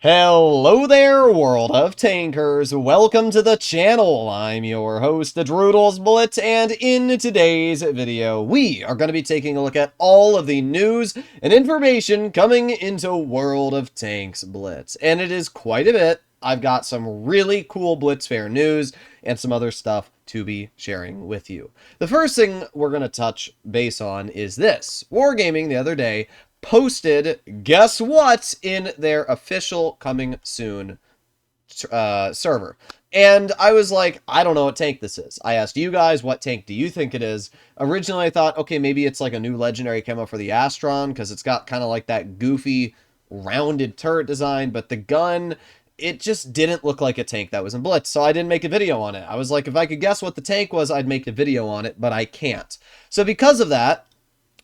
Hello there, world of tankers. Welcome to the channel. I'm your host, the Droodles Blitz, and in today's video, we are going to be taking a look at all of the news and information coming into World of Tanks Blitz. And it is quite a bit. I've got some really cool Blitz Fair news and some other stuff to be sharing with you. The first thing we're going to touch base on is this. Wargaming the other day posted, guess what, in their official coming soon server. And I was like, I don't know what tank this is. I asked you guys, what tank do you think it is? Originally, I thought, okay, maybe it's like a new legendary camo for the Astron, because it's got kind of like that goofy, rounded turret design, but the gun, it just didn't look like a tank that was in Blitz, so I didn't make a video on it. I was like, if I could guess what the tank was, I'd make a video on it, but I can't. So because of that,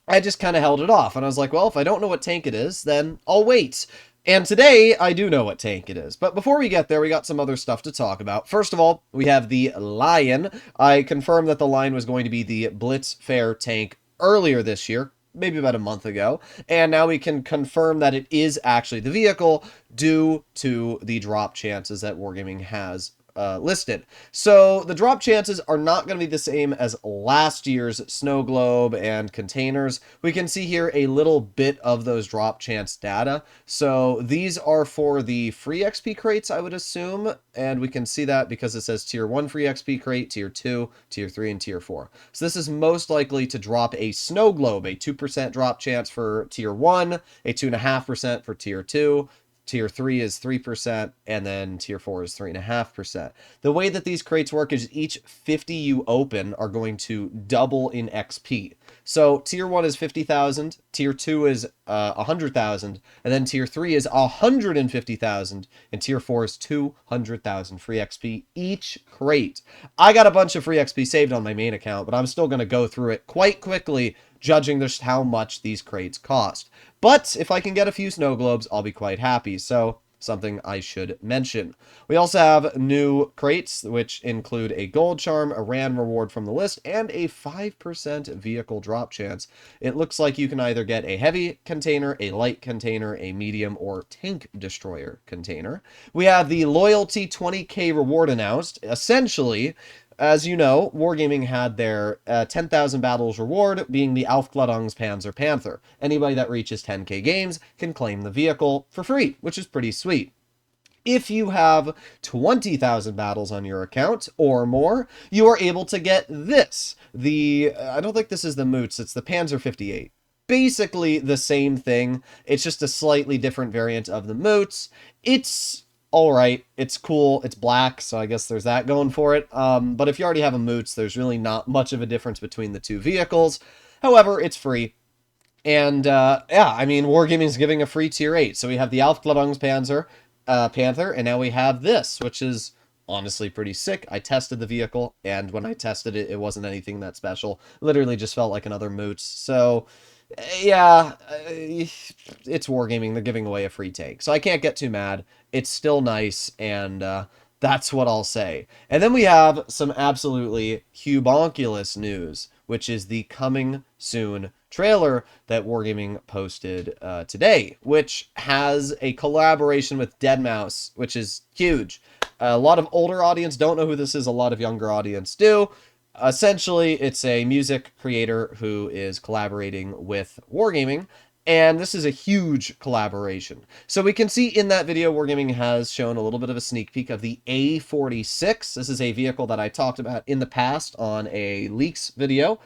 I just kind of held it off, and I was like, well, if I don't know what tank it is, then I'll wait. And today, I do know what tank it is. But before we get there, we got some other stuff to talk about. First of all, we have the Lion. I confirmed that the Lion was going to be the Blitz Fair tank earlier this year, maybe about a month ago, and now we can confirm that it is actually the vehicle due to the drop chances that Wargaming has listed. So the drop chances are not going to be the same as last year's snow globe and containers. We can see here a little bit of those drop chance data. So these are for the free XP crates, I would assume, and we can see that because it says tier 1 free XP crate, tier 2, tier 3, and tier 4. So this is most likely to drop a snow globe, a 2% drop chance for tier 1, a 2.5% for tier 2, Tier 3 is 3%, and then Tier 4 is 3.5%. The way that these crates work is each 50 you open are going to double in XP. So Tier 1 is 50,000, Tier 2 is 100,000, and then Tier 3 is 150,000, and Tier 4 is 200,000 free XP each crate. I got a bunch of free XP saved on my main account, but I'm still going to go through it quite quickly, judging just how much these crates cost. But if I can get a few snow globes, I'll be quite happy. So something I should mention. We also have new crates, which include a gold charm, a RAN reward from the list, and a 5% vehicle drop chance. It looks like you can either get a heavy container, a light container, a medium, or tank destroyer container. We have the loyalty 20k reward announced. Essentially, as you know, Wargaming had their 10,000 battles reward being the Aufklärungspanzer Panther. Anybody that reaches 10k games can claim the vehicle for free, which is pretty sweet. If you have 20,000 battles on your account or more, you are able to get this. I don't think this is the Moots, it's the Panzer 58. Basically the same thing. It's just a slightly different variant of the Moots. It's alright, it's cool, it's black, so I guess there's that going for it. But if you already have a Moots, there's really not much of a difference between the two vehicles. However, it's free. And, yeah, I mean, Wargaming's giving a free tier 8. So we have the Aufklärungspanzer Panther, and now we have this, which is honestly pretty sick. I tested the vehicle, and when I tested it, it wasn't anything that special. Literally just felt like another Moots. So yeah, it's Wargaming. They're giving away a free tank. So I can't get too mad. It's still nice, and that's what I'll say. And then we have some absolutely hubonculous news, which is the coming soon trailer that Wargaming posted today, which has a collaboration with Deadmau5, which is huge. A lot of older audience don't know who this is. A lot of younger audience do. Essentially, it's a music creator who is collaborating with Wargaming, and this is a huge collaboration. So we can see in that video, Wargaming has shown a little bit of a sneak peek of the A46. This is a vehicle that I talked about in the past on a leaks video.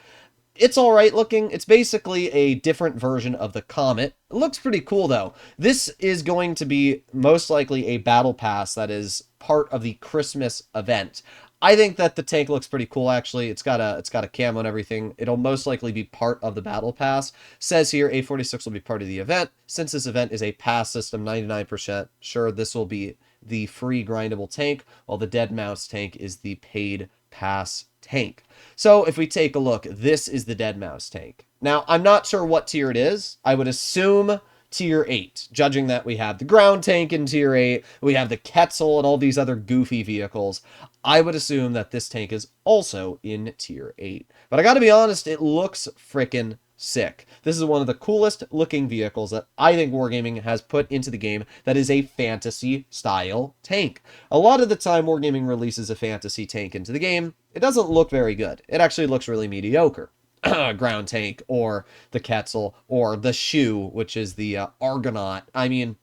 It's alright looking. It's basically a different version of the Comet. It looks pretty cool, though. This is going to be most likely a battle pass that is part of the Christmas event. I think that the tank looks pretty cool, actually. It's got a camo and everything. It'll most likely be part of the battle pass. Says here A46 will be part of the event. Since this event is a pass system, 99% sure this will be the free grindable tank, while the Deadmau5 tank is the paid pass tank. So if we take a look, this is the Deadmau5 tank. Now, I'm not sure what tier it is. I would assume tier 8, judging that we have the ground tank in tier 8, we have the Quetzal and all these other goofy vehicles. I would assume that this tank is also in tier 8. But I gotta be honest, it looks freaking sick. This is one of the coolest looking vehicles that I think Wargaming has put into the game that is a fantasy style tank. A lot of the time Wargaming releases a fantasy tank into the game, it doesn't look very good. It actually looks really mediocre. Ground tank, or the Quetzal, or the Shoe, which is the Argonaut. I mean,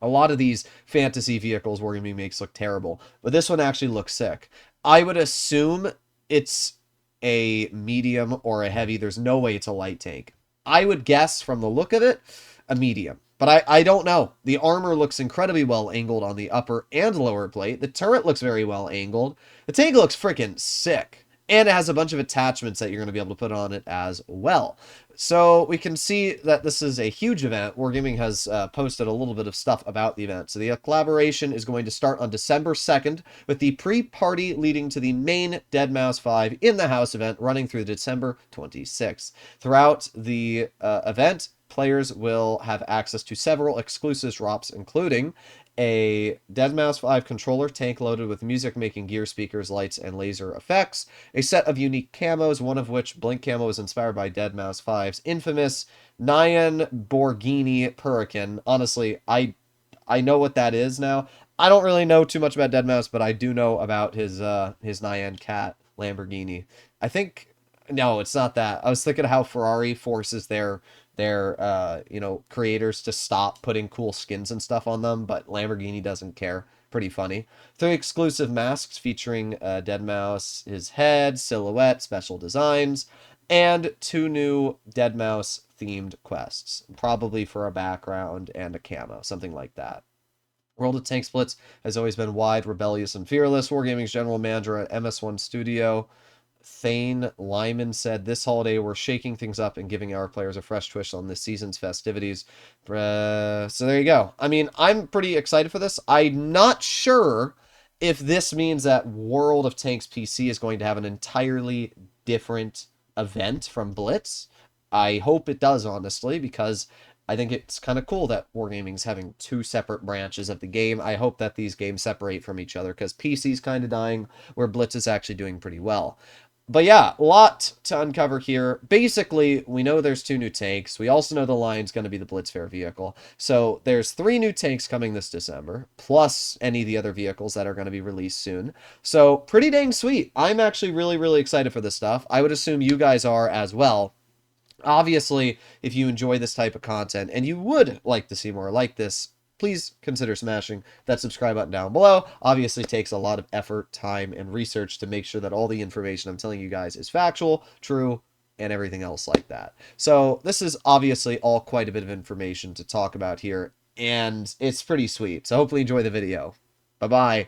a lot of these fantasy vehicles Wargaming makes look terrible, but this one actually looks sick. I would assume it's a medium or a heavy. There's no way it's a light tank. I would guess from the look of it, a medium. But I don't know. The armor looks incredibly well angled on the upper and lower plate. The turret looks very well angled. The tank looks freaking sick. And it has a bunch of attachments that you're going to be able to put on it as well. So we can see that this is a huge event. Wargaming has posted a little bit of stuff about the event. So the collaboration is going to start on December 2nd with the pre-party leading to the main Deadmau5 5 in the house event running through December 26th. Throughout the event, players will have access to several exclusive drops, including a Deadmau5 5 controller tank loaded with music-making gear, speakers, lights, and laser effects, a set of unique camos, one of which, Blink Camo, is inspired by Deadmau5 5's infamous Nyan Borghini Hurricane. Honestly, I know what that is now. I don't really know too much about Deadmau5, but I do know about his Nyan Cat Lamborghini. I think... No, it's not that. I was thinking how Ferrari forces their creators to stop putting cool skins and stuff on them, but Lamborghini doesn't care. Pretty funny. 3 exclusive masks featuring Deadmau5, his head, silhouette, special designs, and 2 new Deadmau5 themed quests, probably for a background and a camo, something like that. World of Tanks Blitz has always been wide, rebellious, and fearless. Wargaming's general manager at MS1 Studio, Thane Lyman, said, "This holiday, we're shaking things up and giving our players a fresh twist on this season's festivities." So there you go. I mean, I'm pretty excited for this. I'm not sure if this means that World of Tanks PC is going to have an entirely different event from Blitz. I hope it does, honestly, because I think it's kind of cool that Wargaming's having 2 separate branches of the game. I hope that these games separate from each other, because PC's kind of dying, where Blitz is actually doing pretty well. But yeah, a lot to uncover here. Basically, we know there's 2 new tanks. We also know the Lion's going to be the Blitzfair vehicle. So there's 3 new tanks coming this December, plus any of the other vehicles that are going to be released soon. So pretty dang sweet. I'm actually really, really excited for this stuff. I would assume you guys are as well. Obviously, if you enjoy this type of content and you would like to see more like this, please consider smashing that subscribe button down below. Obviously, it takes a lot of effort, time, and research to make sure that all the information I'm telling you guys is factual, true, and everything else like that. So this is obviously all quite a bit of information to talk about here, and it's pretty sweet. So hopefully you enjoy the video. Bye-bye.